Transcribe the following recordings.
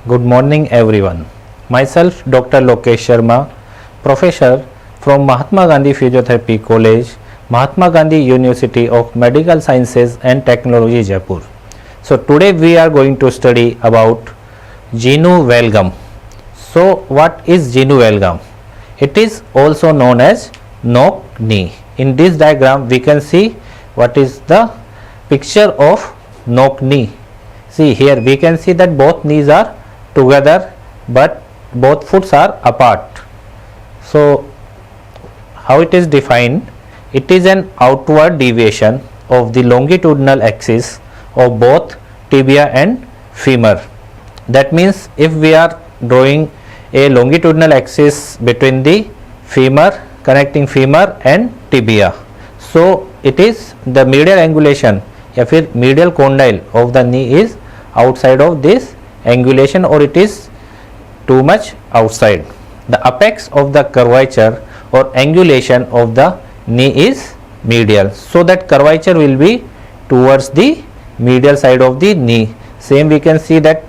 Good morning everyone. Myself Dr. Lokesh Sharma, Professor from Mahatma Gandhi Physiotherapy College, Mahatma Gandhi University of Medical Sciences and Technology, Jaipur. So today we are going to study about Ganu Valgum. So what is Ganu Valgum? It is also known as knock knee. In this diagram we can see what is the picture of knock knee. See here we can see that both knees are together but both foots are apart. So how it is defined? It is an outward deviation of the longitudinal axis of both tibia and femur. That means if we are drawing a longitudinal axis between the femur, connecting femur and tibia, so it is the medial angulation या फिर medial condyle of the knee is outside of this angulation or it is too much outside. The apex of the curvature or angulation of the knee is medial, so that curvature will be towards the medial side of the knee. Same we can see that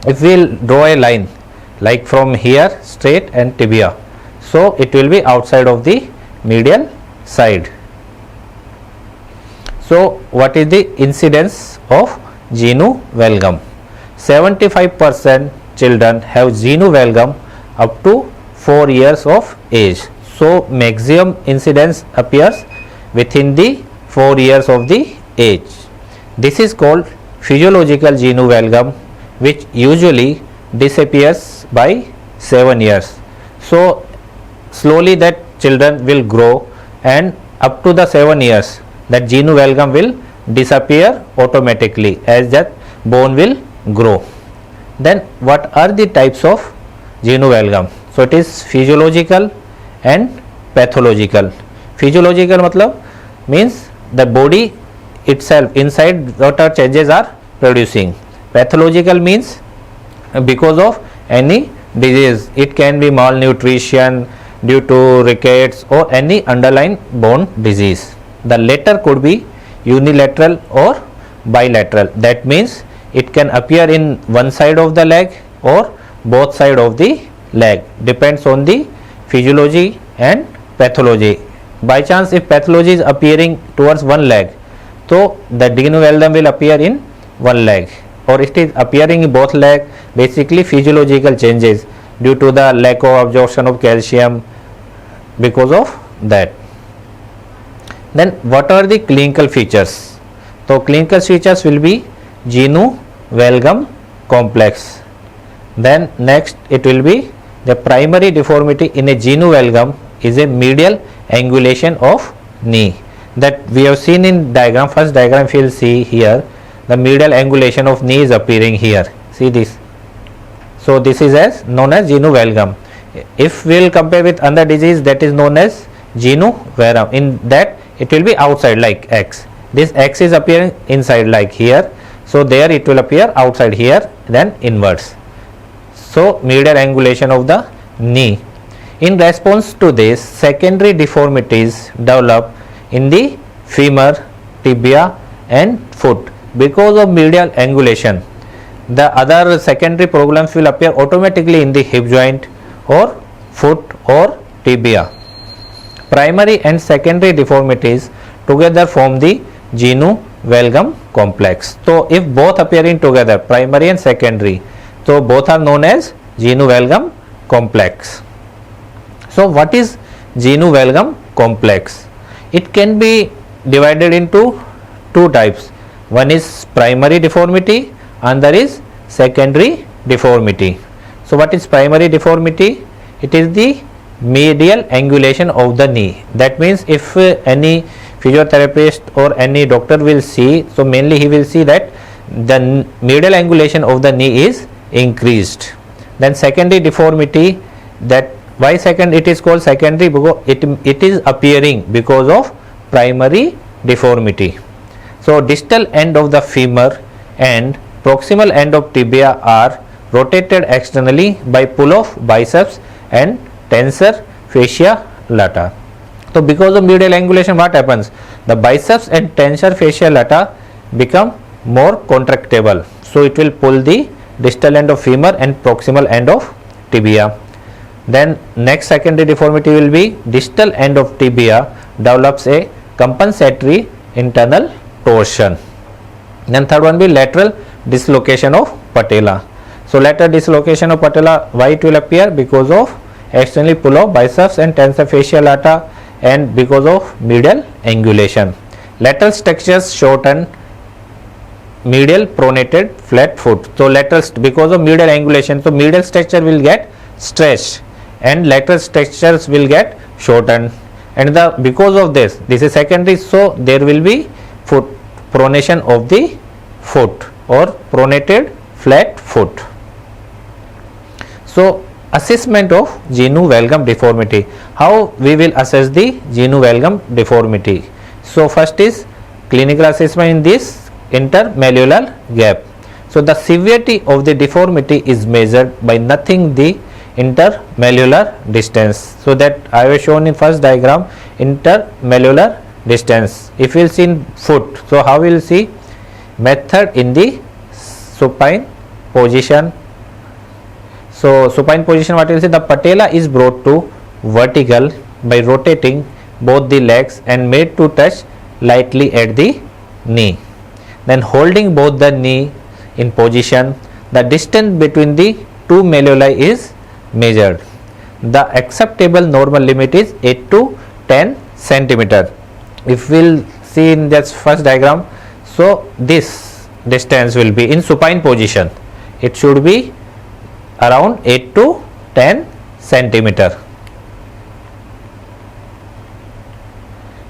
if we will draw a line like from here straight and tibia, so it will be outside of the medial side. So what is the incidence of Ganu Valgum? 75% children have Ganu Valgum up to 4 years of age. So maximum incidence appears within the 4 years of the age. This is called physiological Ganu Valgum, which usually disappears by 7 years. So slowly that children will grow and up to the 7 years that Ganu Valgum will disappear automatically as that bone will grow. Then what are the types of Ganu Valgum? So it is physiological and pathological. Physiological matlab means the body itself inside what are changes are producing. Pathological means because of any disease. It can be malnutrition due to rickets or any underlying bone disease. The latter could be unilateral or bilateral. That means it can appear in one side of the leg or both side of the leg, depends on the physiology and pathology. By chance if pathology is appearing towards one leg, so the Ganu Valgum will appear in one leg, or it is appearing in both leg, basically physiological changes due to the lack of absorption of calcium because of that. Then what are the clinical features? So clinical features will be Ganu Valgum complex. Then next it will be the primary deformity in a Ganu Valgum is a medial angulation of knee. That we have seen in diagram. First diagram if you will see here, the medial angulation of knee is appearing here. See this. So this is as known as Ganu Valgum. If we will compare with another disease that is known as Ganu Valgum, in that it will be outside like X. This X is appearing inside like here. So there it will appear outside here, then inwards. So medial angulation of the knee. In response to this, secondary deformities develop in the femur, tibia and foot because of medial angulation. The other secondary problems will appear automatically in the hip joint or foot or tibia. Primary and secondary deformities together form the Ganu Valgum complex. So if both appearing together, primary and secondary, so both are known as Ganu Valgum complex. So what is Ganu Valgum complex? It can be divided into two types. One is primary deformity, another is secondary deformity. So what is primary deformity? It is the medial angulation of the knee. That means if any physiotherapist or any doctor will see, so mainly he will see that the medial angulation of the knee is increased. Then secondary deformity, that why second it is called secondary, because it is appearing because of primary deformity. So distal end of the femur and proximal end of tibia are rotated externally by pull of biceps and tensor fascia lata. So because of medial angulation, what happens? The biceps and tensor fascia lata become more contractible, so it will pull the distal end of femur and proximal end of tibia. Then next secondary deformity will be distal end of tibia develops a compensatory internal torsion. Then third one will be lateral dislocation of patella. So lateral dislocation of patella, why it will appear? Because of externally pull of biceps and tensor fascial lata and because of medial angulation. Lateral structures shorten medial pronated flat foot. So lateral, because of medial angulation, so medial structure will get stretched and lateral structures will get shortened, and because of this is secondary, so there will be foot pronation of the foot or pronated flat foot. So assessment of Ganu Valgum deformity. How we will assess the Ganu Valgum deformity? So first is clinical assessment in this intermalleolar gap. So the severity of the deformity is measured by nothing the intermalleolar distance. So that I have shown in first diagram, intermalleolar distance. If we will see in foot, so how we will see? Method in the supine position. So supine position, what we will see? The patella is brought to vertical by rotating both the legs and made to touch lightly at the knee. Then holding both the knee in position, the distance between the two malleoli is measured. The acceptable normal limit is 8 to 10 centimeter. If we will see in this first diagram, so this distance will be in supine position, it should be around 8 to 10 centimeter.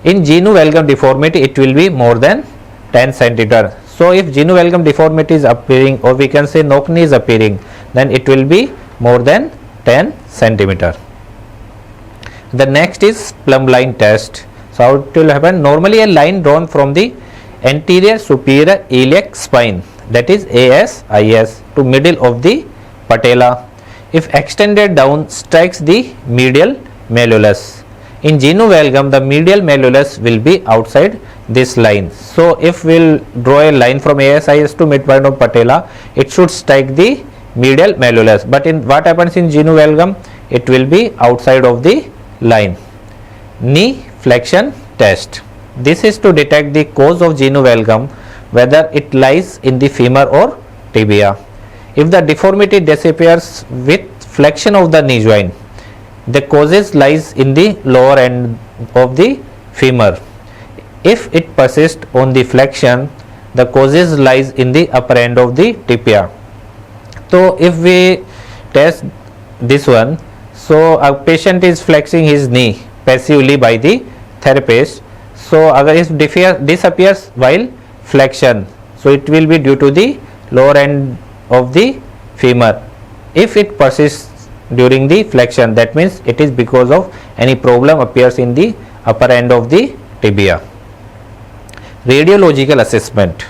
In Ganu Valgum deformity, it will be more than 10 centimeter. So if Ganu Valgum deformity is appearing, or we can say knock knee is appearing, then it will be more than 10 centimeter. The next is plumb line test. So how it will happen? Normally a line drawn from the anterior superior iliac spine, that is ASIS, to middle of the patella, if extended down, strikes the medial malleolus. In Ganu Valgum, the medial malleolus will be outside this line. So if we will draw a line from ASIS to midpoint of patella, it should strike the medial malleolus. But in what happens in Ganu Valgum, it will be outside of the line. Knee flexion test. This is to detect the cause of Ganu Valgum, whether it lies in the femur or tibia. If the deformity disappears with flexion of the knee joint, the causes lies in the lower end of the femur. If it persists on the flexion, the causes lies in the upper end of the tibia. So if we test this one, so a patient is flexing his knee passively by the therapist. So if disappears while flexion, so it will be due to the lower end of the femur. If it persists during the flexion, that means it is because of any problem appears in the upper end of the tibia. Radiological assessment.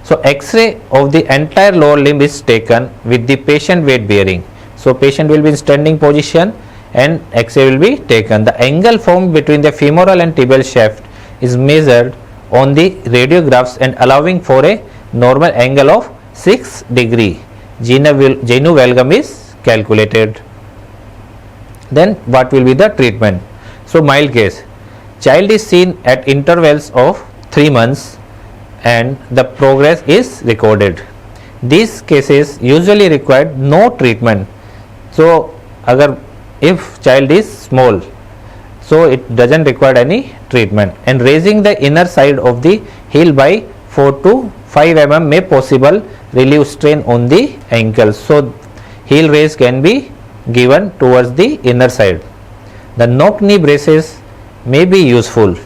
So X-ray of the entire lower limb is taken with the patient weight bearing. So patient will be in standing position and X-ray will be taken. The angle formed between the femoral and tibial shaft is measured on the radiographs and allowing for a normal angle of 6 degree. Ganu Valgum is calculated. Then what will be the treatment? So mild case, child is seen at intervals of 3 months and the progress is recorded. These cases usually require no treatment. So if child is small, so it doesn't require any treatment, and raising the inner side of the heel by 4 to 5 mm may possible relieve strain on the ankle. So heel raise can be given towards the inner side. The knock knee braces may be useful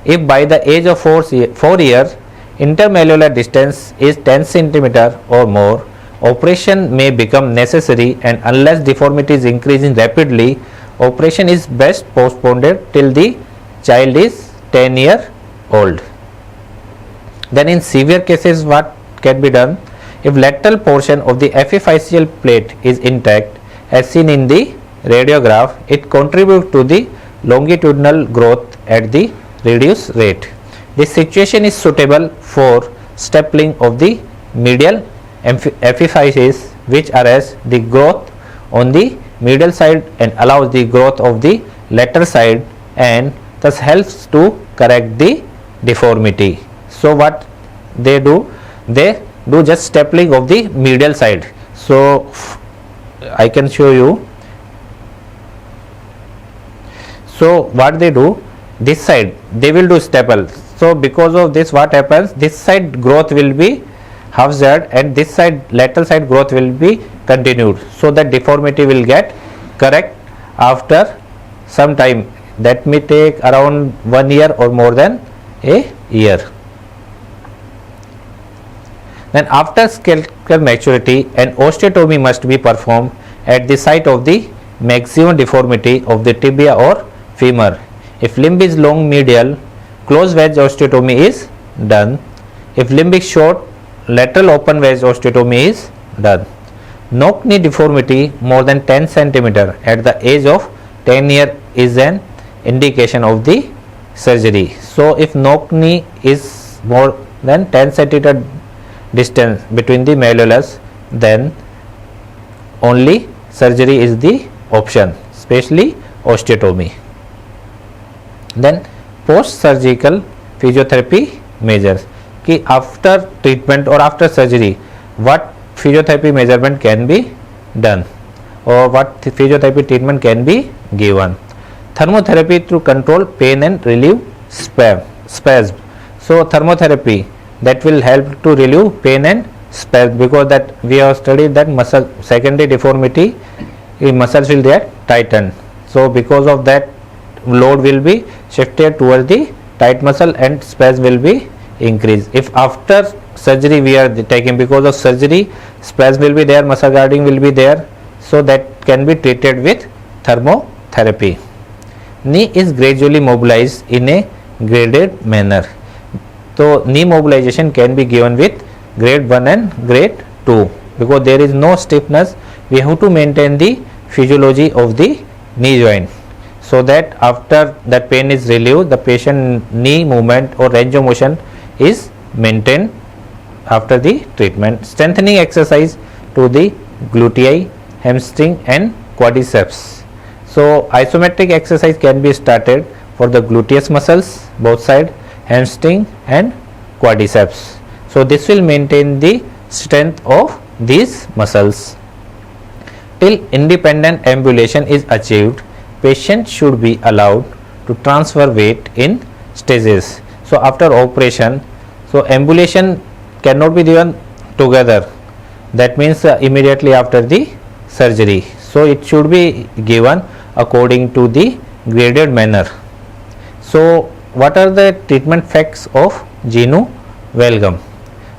if by the age of 4 years intermalleolar distance is 10 centimeter or more. Operation may become necessary, and unless deformity is increasing rapidly, operation is best postponed till the child is 10 years old. Then in severe cases, what can be done? If lateral portion of the epiphyseal plate is intact, as seen in the radiograph, it contributes to the longitudinal growth at the reduced rate. This situation is suitable for stapling of the medial epiphyses which arrest the growth on the medial side and allows the growth of the lateral side, and thus helps to correct the deformity. So what they do just stapling of the medial side. So I can show you. So what they do, this side they will do staple. So because of this, what happens, this side growth will be half z and this side lateral side growth will be continued, so that deformity will get correct after some time. That may take around 1 year or more than a year. Then after skeletal maturity, an osteotomy must be performed at the site of the maximum deformity of the tibia or femur. If limb is long medial, close wedge osteotomy is done. If limb is short, lateral open wedge osteotomy is done. Knock knee deformity more than 10 cm at the age of 10 years is an indication of the surgery. So if knock knee is more than 10 cm distance between the malleolus, then only surgery is the option, especially osteotomy. Then post surgical physiotherapy measures, कि after treatment or after surgery what physiotherapy measurement can be done or what physiotherapy treatment can be given. Thermotherapy to control pain and relieve spasm. So thermotherapy that will help to relieve pain and spasm, because that we have studied that muscle secondary deformity, muscles will get tightened. So because of that, load will be shifted towards the tight muscle and spasm will be increased. If after surgery we are taking, because of surgery spasm will be there, muscle guarding will be there, so that can be treated with thermotherapy. Knee is gradually mobilized in a graded manner. So knee mobilization can be given with grade 1 and grade 2, because there is no stiffness. We have to maintain the physiology of the knee joint, so that after that pain is relieved, the patient knee movement or range of motion is maintained after the treatment. Strengthening exercise to the glutei, hamstring and quadriceps. So isometric exercise can be started for the gluteus muscles both side, hamstring and quadriceps. So this will maintain the strength of these muscles. Till independent ambulation is achieved, patient should be allowed to transfer weight in stages. So after operation, so ambulation cannot be given together, that means immediately after the surgery. So it should be given according to the graded manner. So what are the treatment facts of Ganu Valgum?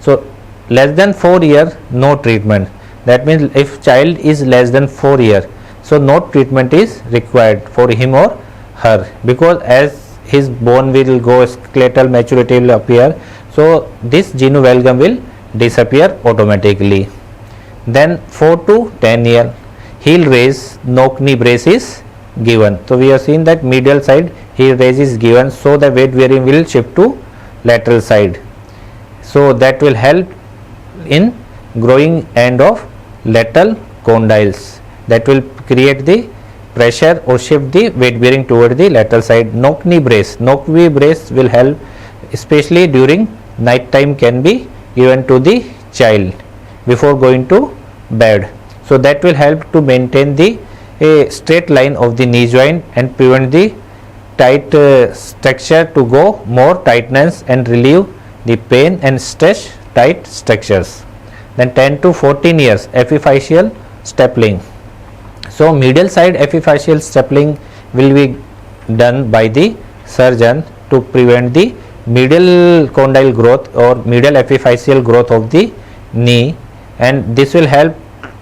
So less than 4 years, no treatment. That means if child is less than 4 years, so no treatment is required for him or her, because as his bone will go, skeletal maturity will appear, so this Ganu Valgum will disappear automatically. Then 4 to 10 years, heel raise, knock knee brace is given. So we have seen that medial side heel raise is given, so the weight bearing will shift to lateral side. So that will help in growing end of lateral condyles, that will create the pressure or shift the weight bearing toward the lateral side. Knock knee brace will help, especially during night time, can be given to the child before going to bed. So that will help to maintain the straight line of the knee joint and prevent the tight structure to go more tightness and relieve the pain and stretch tight structures. Then 10 to 14 years, epiphyseal stapling. So medial side epiphyseal stapling will be done by the surgeon to prevent the medial condyle growth or medial epiphyseal growth of the knee, and this will help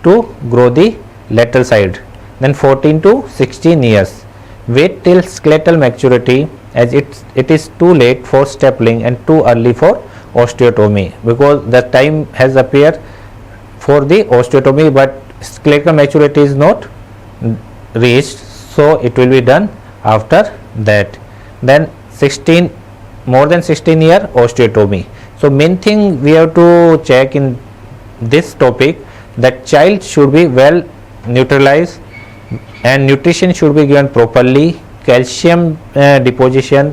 to grow the lateral side. Then 14 to 16 years, wait till skeletal maturity, as it is too late for stapling and too early for osteotomy, because the time has appeared for the osteotomy but skeletal maturity is not reached, so it will be done after that. Then more than 16 year osteotomy. So main thing we have to check in this topic, that child should be well neutralized and nutrition should be given properly. Calcium deposition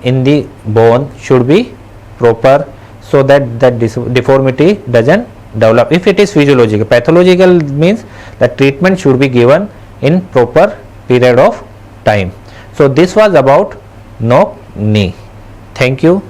in the bone should be proper, so that deformity doesn't develop. If it is physiological, pathological means the treatment should be given in proper period of time. So this was about knock knee. Thank you.